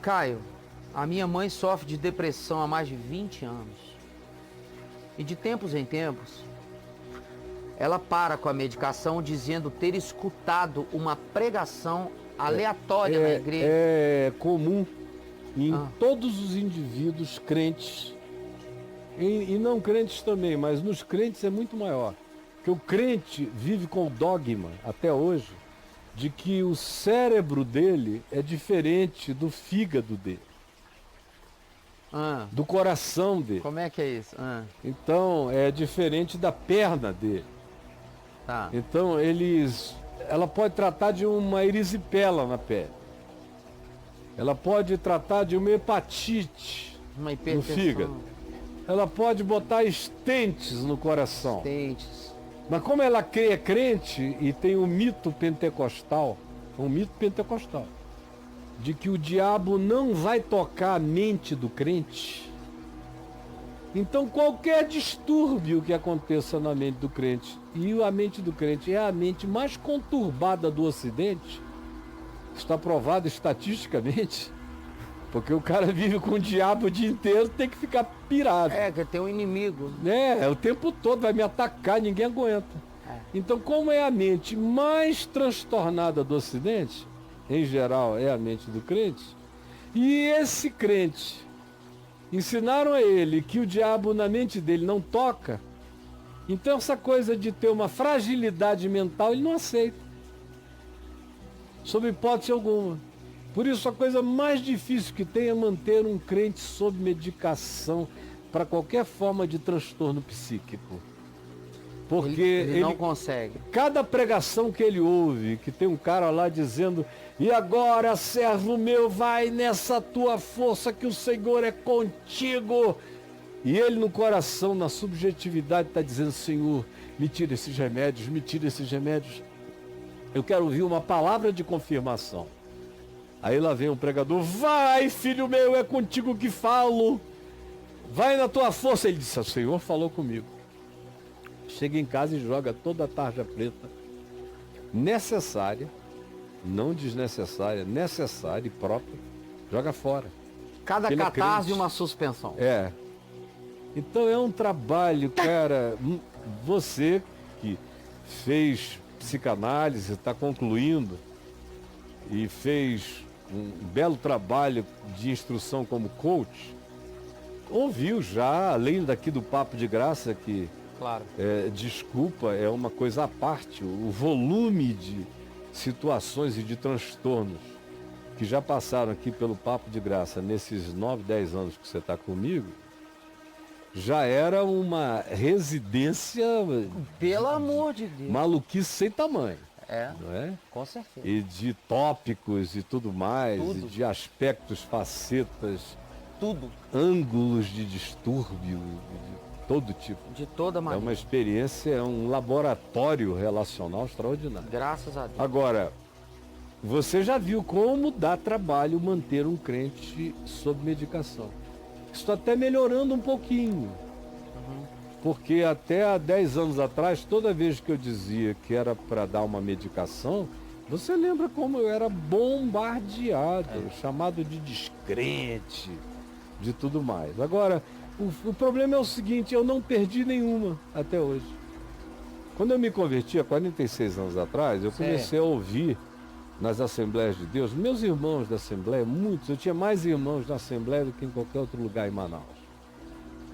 Caio, a minha mãe sofre de depressão há mais de 20 anos. E de tempos em tempos, ela para com a medicação dizendo ter escutado uma pregação aleatória na igreja. É comum em todos os indivíduos crentes, e não crentes também, mas nos crentes é muito maior. Porque o crente vive com o dogma, até hoje, de que o cérebro dele é diferente do fígado dele, do coração dele. Como é que é isso? Então, é diferente da perna dele. Tá. Então, ela pode tratar de uma erisipela na pele. Ela pode tratar de uma hepatite Uma no hipertensão. fígado. Ela pode botar estentes no coração. Estentes. Mas como ela é crente e tem o mito pentecostal, de que o diabo não vai tocar a mente do crente, então qualquer distúrbio que aconteça na mente do crente, e a mente do crente é a mente mais conturbada do Ocidente, está provado estatisticamente, porque o cara vive com o diabo o dia inteiro, tem que ficar pirado. Que tem um inimigo. O tempo todo vai me atacar, ninguém aguenta. Então, como é a mente mais transtornada do Ocidente, em geral é a mente do crente, e esse crente, ensinaram a ele que o diabo na mente dele não toca, então essa coisa de ter uma fragilidade mental ele não aceita, sob hipótese alguma. Por isso a coisa mais difícil que tem é manter um crente sob medicação para qualquer forma de transtorno psíquico. Porque ele não consegue. Cada pregação que ele ouve, que tem um cara lá dizendo: e agora, servo meu, vai nessa tua força que o Senhor é contigo. E ele no coração, na subjetividade, está dizendo: Senhor, me tira esses remédios, me tira esses remédios. Eu quero ouvir uma palavra de confirmação. Aí lá vem um pregador: vai, filho meu, é contigo que falo. Vai na tua força. Ele disse: o Senhor falou comigo. Chega em casa e joga toda a tarja preta necessária, não desnecessária, necessária e própria, joga fora. Cada Ele catarse uma suspensão. Então é um trabalho, cara. Você que fez psicanálise, está concluindo, e fez um belo trabalho de instrução como coach, ouviu já, além daqui do Papo de Graça, que Claro. Desculpa, é uma coisa à parte, o volume de situações e de transtornos que já passaram aqui pelo Papo de Graça nesses 9, 10 anos que você está comigo, já era uma residência, pelo amor de Deus, maluquice sem tamanho. Não é? Com certeza. E de tópicos e tudo mais, Tudo. e de aspectos, facetas, Tudo. ângulos de distúrbio, de todo tipo. De toda É maneira. uma experiência, é um laboratório relacional extraordinário. Graças a Deus. Agora, você já viu como dá trabalho manter um crente sob medicação. Isso está até melhorando um pouquinho. Porque até há 10 anos atrás, toda vez que eu dizia que era para dar uma medicação, você lembra como eu era bombardeado, chamado de descrente, de tudo mais. Agora, o problema é o seguinte: eu não perdi nenhuma até hoje. Quando eu me converti há 46 anos atrás, eu comecei a ouvir nas Assembleias de Deus, meus irmãos da Assembleia, muitos, eu tinha mais irmãos na Assembleia do que em qualquer outro lugar em Manaus.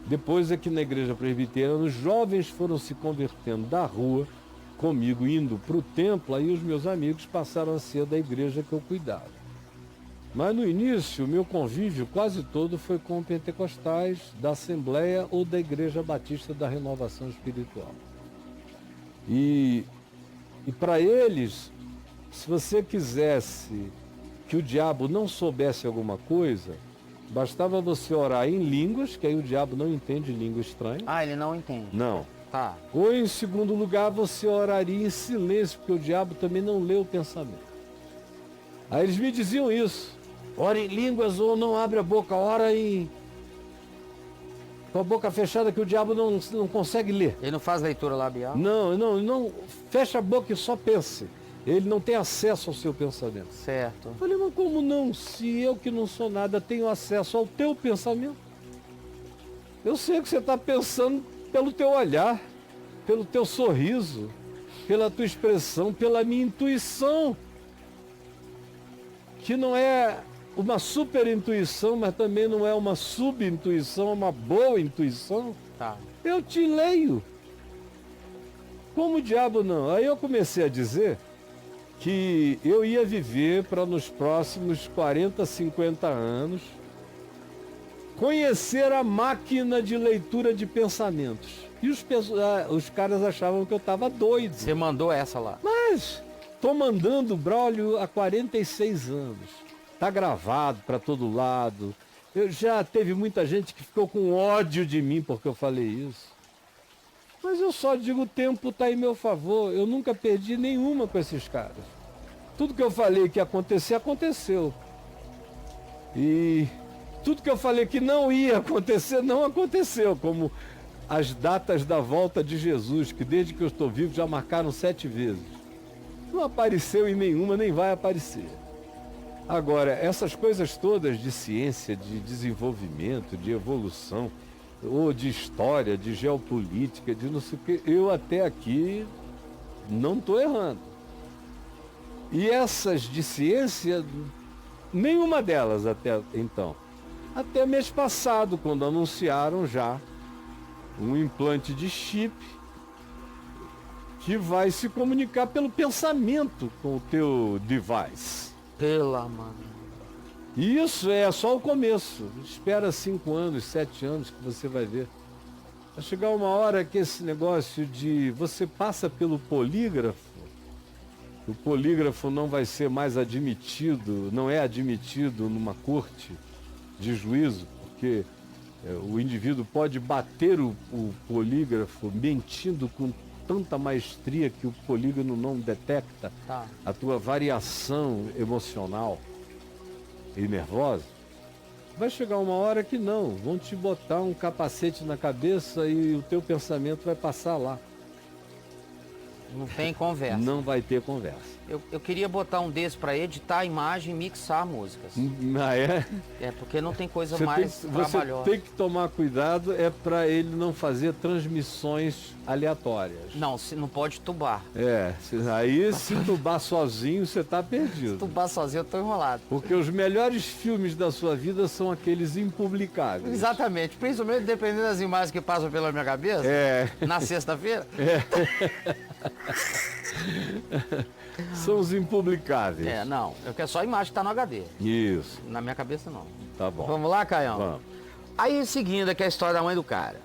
Depois aqui na Igreja Presbiteriana, os jovens foram se convertendo da rua comigo, indo para o templo, aí os meus amigos passaram a ser da igreja que eu cuidava. Mas no início, o meu convívio quase todo foi com pentecostais da Assembleia ou da Igreja Batista da Renovação Espiritual. E para eles, se você quisesse que o diabo não soubesse alguma coisa, bastava você orar em línguas, que aí o diabo não entende língua estranha. Ele não entende. Não. Tá. Ou em segundo lugar, você oraria em silêncio, porque o diabo também não lê o pensamento. Aí eles me diziam isso: ora em línguas ou não abre a boca, ora com a boca fechada, que o diabo não consegue ler. Ele não faz leitura labial? Não, fecha a boca e só pense. Ele não tem acesso ao seu pensamento. Certo. Eu falei, mas como não? Se eu que não sou nada tenho acesso ao teu pensamento. Eu sei o que você está pensando pelo teu olhar, pelo teu sorriso, pela tua expressão, pela minha intuição. Que não é uma super intuição, mas também não é uma subintuição, é uma boa intuição. Tá. Eu te leio. Como o diabo não? Aí eu comecei a dizer que eu ia viver para nos próximos 40, 50 anos conhecer a máquina de leitura de pensamentos. E os caras achavam que eu estava doido. Você mandou essa lá. Mas estou mandando o Braulio há 46 anos. Está gravado para todo lado. Já teve muita gente que ficou com ódio de mim porque eu falei isso. Mas eu só digo, o tempo está em meu favor. Eu nunca perdi nenhuma com esses caras. Tudo que eu falei que ia acontecer, aconteceu. E tudo que eu falei que não ia acontecer, não aconteceu. Como as datas da volta de Jesus, que desde que eu estou vivo já marcaram 7 vezes. Não apareceu em nenhuma, nem vai aparecer. Agora, essas coisas todas de ciência, de desenvolvimento, de evolução, ou de história, de geopolítica, de não sei o que, eu até aqui não estou errando. E essas de ciência, nenhuma delas até então. Até mês passado, quando anunciaram já um implante de chip que vai se comunicar pelo pensamento com o teu device. Pela mano. Isso é só o começo. Espera 5 anos, 7 anos que você vai ver. Vai chegar uma hora que esse negócio de você passa pelo polígrafo, o polígrafo não vai ser mais admitido, não é admitido numa corte de juízo, porque o indivíduo pode bater o polígrafo mentindo com tanta maestria que o polígono não detecta a tua variação emocional e nervosa. Vai chegar uma hora que não, vão te botar um capacete na cabeça e o teu pensamento vai passar lá. Não tem conversa. Não vai ter conversa. Eu queria botar um desse para editar a imagem e mixar músicas. Ah, é? É, porque não tem coisa Você mais trabalhosa. Você tem que tomar cuidado, é para ele não fazer transmissões aleatórias. Não, não pode tubar. Aí se tubar sozinho, você está perdido. Se tubar sozinho, eu tô enrolado. Porque os melhores filmes da sua vida são aqueles impublicáveis. Exatamente, principalmente dependendo das imagens que passam pela minha cabeça. Na sexta-feira. São os impublicáveis. Não, eu quero só a imagem que tá no HD. Isso. Na minha cabeça não. Tá bom. Vamos lá, Caião? Vamos. Aí, seguindo aqui a história da mãe do cara.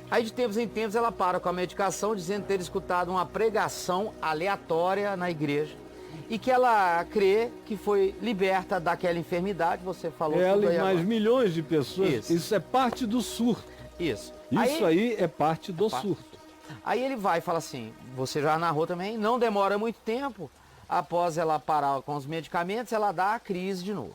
Aí, de tempos em tempos, ela para com a medicação, dizendo ter escutado uma pregação aleatória na igreja. E que ela crê que foi liberta daquela enfermidade, você falou. Ela tudo aí e mais agora. milhões de pessoas. Isso é parte do surto. Isso. Isso aí é parte do surto. Aí ele vai e fala assim, você já narrou também, não demora muito tempo, após ela parar com os medicamentos, ela dá a crise de novo.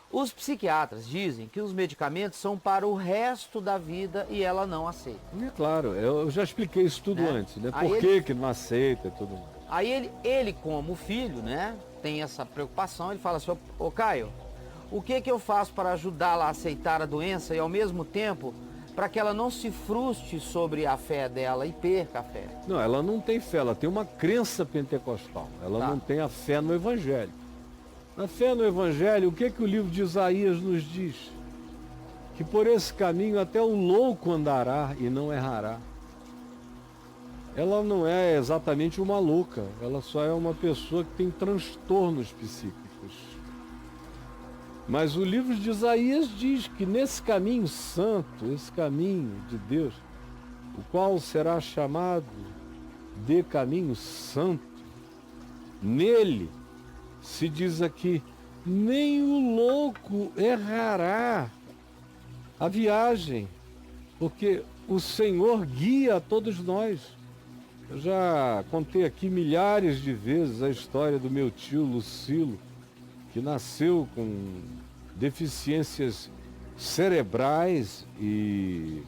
Os psiquiatras dizem que os medicamentos são para o resto da vida e ela não aceita. É claro, eu já expliquei isso tudo antes, né? Por que não aceita e tudo mais. Aí ele como filho, né, tem essa preocupação, ele fala assim, ô Caio, o que eu faço para ajudá-la a aceitar a doença e ao mesmo tempo para que ela não se frustre sobre a fé dela e perca a fé? Não, ela não tem fé, ela tem uma crença pentecostal. Ela não tem a fé no Evangelho. A fé no Evangelho, o que o livro de Isaías nos diz? Que por esse caminho até o louco andará e não errará. Ela não é exatamente uma louca, ela só é uma pessoa que tem transtornos psíquicos. Mas o livro de Isaías diz que nesse caminho santo, esse caminho de Deus, o qual será chamado de caminho santo, nele, se diz aqui, nem o louco errará a viagem, porque o Senhor guia a todos nós. Eu já contei aqui milhares de vezes a história do meu tio Lucilo, que nasceu com deficiências cerebrais e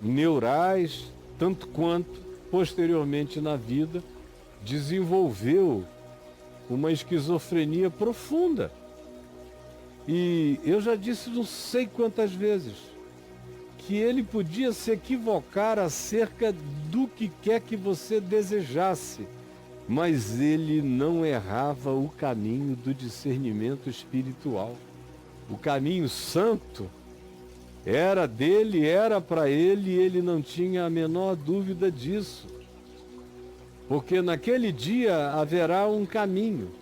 neurais, tanto quanto posteriormente na vida desenvolveu uma esquizofrenia profunda. E eu já disse não sei quantas vezes que ele podia se equivocar acerca do que quer que você desejasse, mas ele não errava o caminho do discernimento espiritual. O caminho santo era dele, era para ele, e ele não tinha a menor dúvida disso. Porque naquele dia haverá um caminho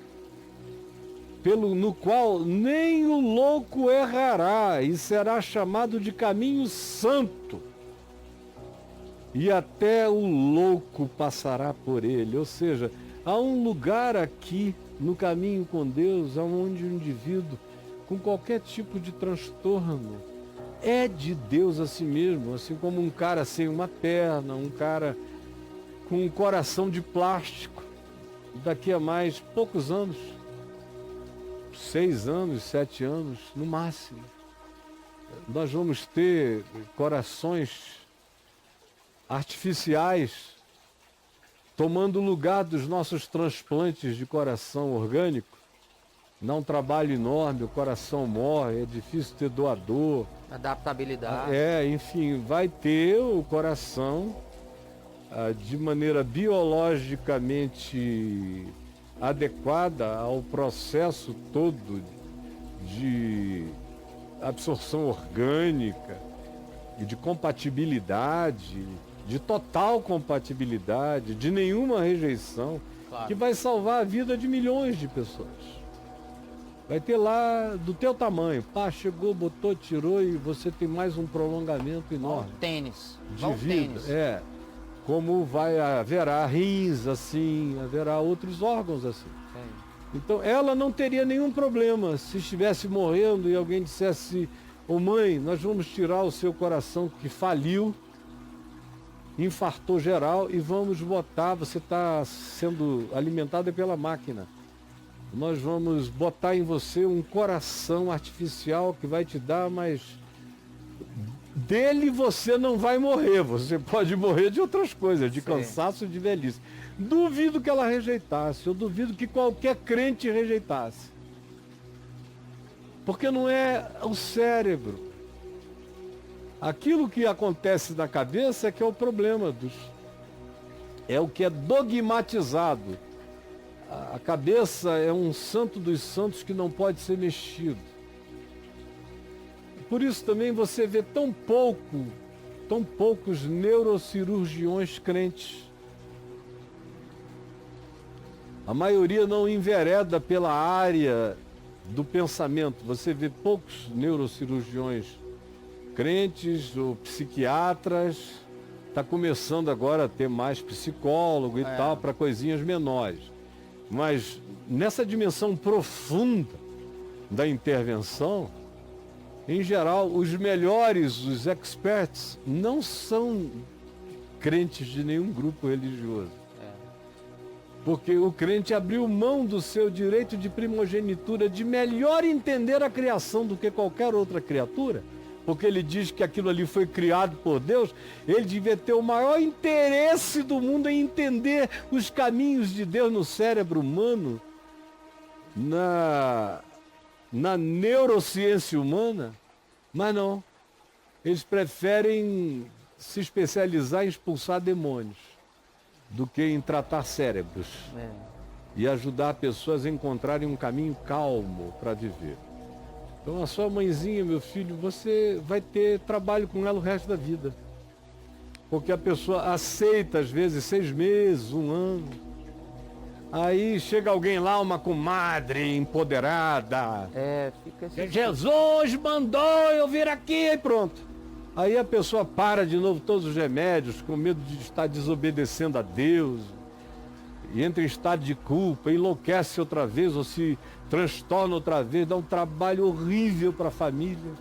no qual nem o louco errará, e será chamado de caminho santo. E até o louco passará por ele. Ou seja, há um lugar aqui no caminho com Deus, onde o indivíduo, com qualquer tipo de transtorno, é de Deus a si mesmo, assim como um cara sem uma perna, um cara com um coração de plástico, daqui a mais poucos anos, 6 anos, 7 anos, no máximo, nós vamos ter corações artificiais tomando o lugar dos nossos transplantes de coração orgânico. Dá um trabalho enorme, o coração morre, é difícil ter doador. Adaptabilidade. Enfim, vai ter o coração de maneira biologicamente adequada ao processo todo de absorção orgânica e de compatibilidade, de total compatibilidade, de nenhuma rejeição, Claro. que vai salvar a vida de milhões de pessoas. Vai ter lá do teu tamanho, pá, chegou, botou, tirou, e você tem mais um prolongamento enorme Tênis. de vida. Como haverá rins assim, haverá outros órgãos assim. Então ela não teria nenhum problema se estivesse morrendo e alguém dissesse: ô mãe, nós vamos tirar o seu coração que faliu, infartou geral, e vamos botar, você está sendo alimentada pela máquina. Nós vamos botar em você um coração artificial que vai te dar, mas dele você não vai morrer. Você pode morrer de outras coisas, de cansaço, de velhice. Duvido que ela rejeitasse, eu duvido que qualquer crente rejeitasse. Porque não é o cérebro. Aquilo que acontece na cabeça é que é o problema é o que é dogmatizado. A cabeça é um santo dos santos que não pode ser mexido. Por isso também você vê tão poucos neurocirurgiões crentes. A maioria não envereda pela área do pensamento. Você vê poucos neurocirurgiões crentes ou psiquiatras. Está começando agora a ter mais psicólogo e tal, para coisinhas menores. Mas nessa dimensão profunda da intervenção, em geral, os melhores, os experts, não são crentes de nenhum grupo religioso. Porque o crente abriu mão do seu direito de primogenitura, de melhor entender a criação do que qualquer outra criatura, porque ele diz que aquilo ali foi criado por Deus. Ele devia ter o maior interesse do mundo em entender os caminhos de Deus no cérebro humano, na neurociência humana, mas não. Eles preferem se especializar em expulsar demônios do que em tratar cérebros e ajudar pessoas a encontrarem um caminho calmo para viver. Então a sua mãezinha, meu filho, você vai ter trabalho com ela o resto da vida. Porque a pessoa aceita, às vezes, 6 meses, 1 ano. Aí chega alguém lá, uma comadre empoderada. Fica assim. Jesus mandou eu vir aqui, e pronto. Aí a pessoa para de novo todos os remédios, com medo de estar desobedecendo a Deus. E entra em estado de culpa, enlouquece outra vez, ou se transtorna outra vez, dá um trabalho horrível para a família.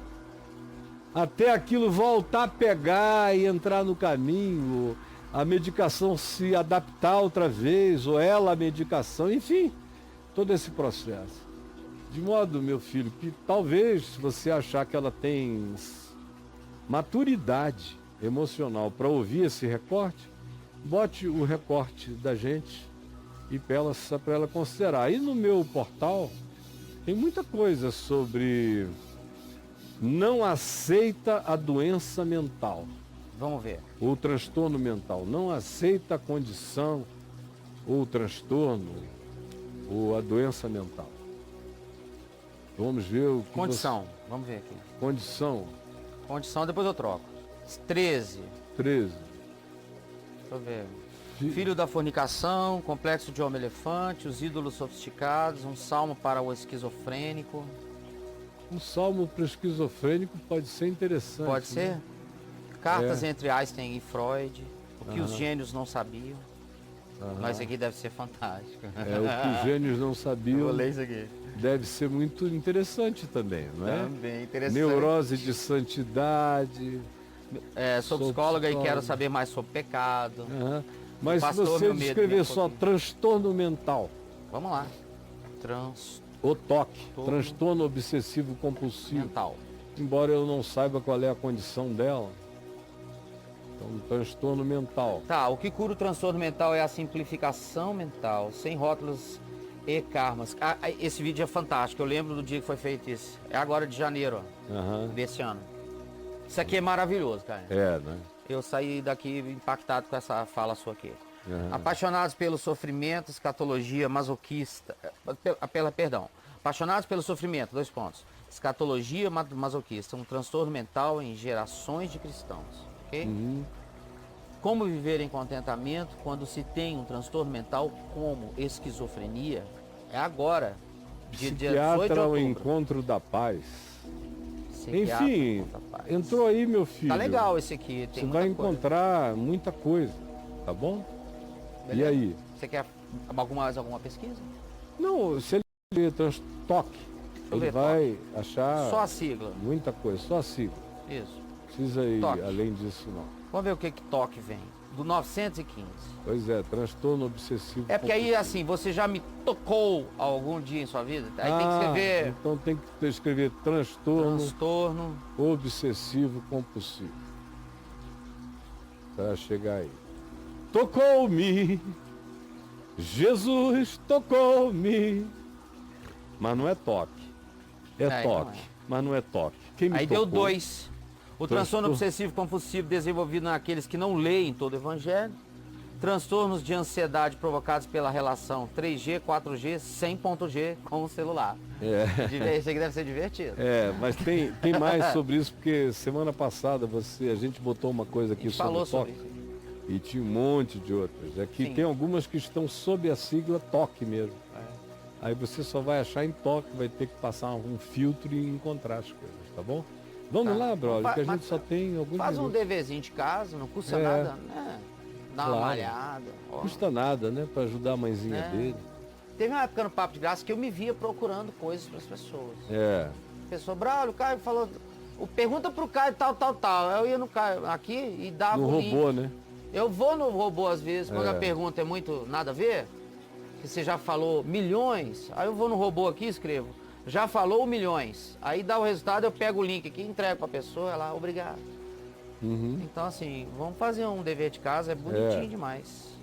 Até aquilo voltar a pegar e entrar no caminho, a medicação se adaptar outra vez, ou ela a medicação, enfim, todo esse processo. De modo, meu filho, que talvez, se você achar que ela tem maturidade emocional para ouvir esse recorte, bote o recorte da gente e para ela considerar. E no meu portal tem muita coisa sobre não aceita a doença mental, Vamos ver. ou transtorno mental, não aceita a condição, ou o transtorno, ou a doença mental. Vamos ver o que Condição. Vamos ver aqui. Condição, Condição, depois eu troco. 13. 13. Deixa eu ver. Filho da fornicação, complexo de homem-elefante, os ídolos sofisticados, um salmo para o esquizofrênico. Um salmo para o esquizofrênico pode ser interessante. Pode ser? Né? Cartas entre Einstein e Freud. O que os Aham. gênios não sabiam. Aham. Mas isso aqui deve ser fantástico. É o que os gênios não Eu sabiam. vou ler isso aqui. Deve ser muito interessante também, não é? Também, interessante. Neurose de santidade. Sou Sou psicóloga e psicóloga. quero saber mais sobre pecado. Aham. Mas se Pastor, você meu medo, descrever né, só pouquinho. transtorno mental, Vamos lá. Transtorno ou toque, transtorno obsessivo compulsivo, mental. embora eu não saiba qual é a condição dela, então transtorno mental. Tá, o que cura o transtorno mental é a simplificação mental, sem rótulos e karmas. Esse vídeo é fantástico, eu lembro do dia que foi feito isso. É agora de janeiro, ó, Aham. desse ano. Isso aqui é maravilhoso, cara. É, né? Eu saí daqui impactado com essa fala sua aqui. Aham. Apaixonados pelo sofrimento, escatologia masoquista. Perdão. Apaixonados pelo sofrimento, 2 pontos. Escatologia masoquista, um transtorno mental em gerações de cristãos. Ok? Uhum. Como viver em contentamento quando se tem um transtorno mental como esquizofrenia? É agora, dia 18 de Psiquiatra ao outubro. encontro da paz. Psiquiatra Enfim, contra a paz. entrou aí, meu filho. Tá legal esse aqui, tem Você muita vai coisa. encontrar muita coisa, tá bom? Beleza? E aí? Você quer mais alguma pesquisa? Não, se ele ler toque, eu ele ver, vai achar Só a sigla. muita coisa, só a sigla. Isso. Precisa ir Toque. além disso não. Vamos ver o que toque vem. Do 915. Pois é, transtorno obsessivo. É porque aí, compulsivo. assim, você já me tocou algum dia em sua vida? Aí tem que escrever Então tem que escrever transtorno transtorno. obsessivo compulsivo. Para chegar aí. Tocou-me, Jesus tocou-me. Mas não é toque. É Aí não toque, é. mas não é toque. Quem me Aí deu tocou? 2. O transtorno obsessivo compulsivo desenvolvido naqueles que não leem todo o evangelho. Transtornos de ansiedade provocados pela relação 3G, 4G, 100.G com o celular. É. Isso aqui deve ser divertido. É, mas tem mais sobre isso, porque semana passada a gente botou uma coisa A aqui gente sobre falou o sobre toque. isso. E tinha um monte de outras. Aqui Sim. tem algumas que estão sob a sigla toque mesmo. Aí você só vai achar em toque, vai ter que passar um filtro e encontrar as coisas, tá bom? Vamos Tá. lá, brother, que a Mas gente só tem alguns Faz um minutos. deverzinho de casa, não custa É. nada, né? Dá uma Claro. malhada. ó. Não custa nada, né? Pra ajudar a mãezinha É. dele. Teve uma época no Papo de Graça que eu me via procurando coisas para as pessoas. É. A pessoa, Braulio, o Caio falou, pergunta pro Caio tal. Eu ia no Caio aqui e dava No o link. robô, né? Eu vou no robô às vezes, quando É. a pergunta é muito nada a ver, que você já falou milhões, aí eu vou no robô aqui e escrevo, já falou milhões. Aí dá o resultado, eu pego o link aqui, entrego pra pessoa, ela, obrigado. Uhum. Então assim, vamos fazer um dever de casa, é bonitinho É. demais.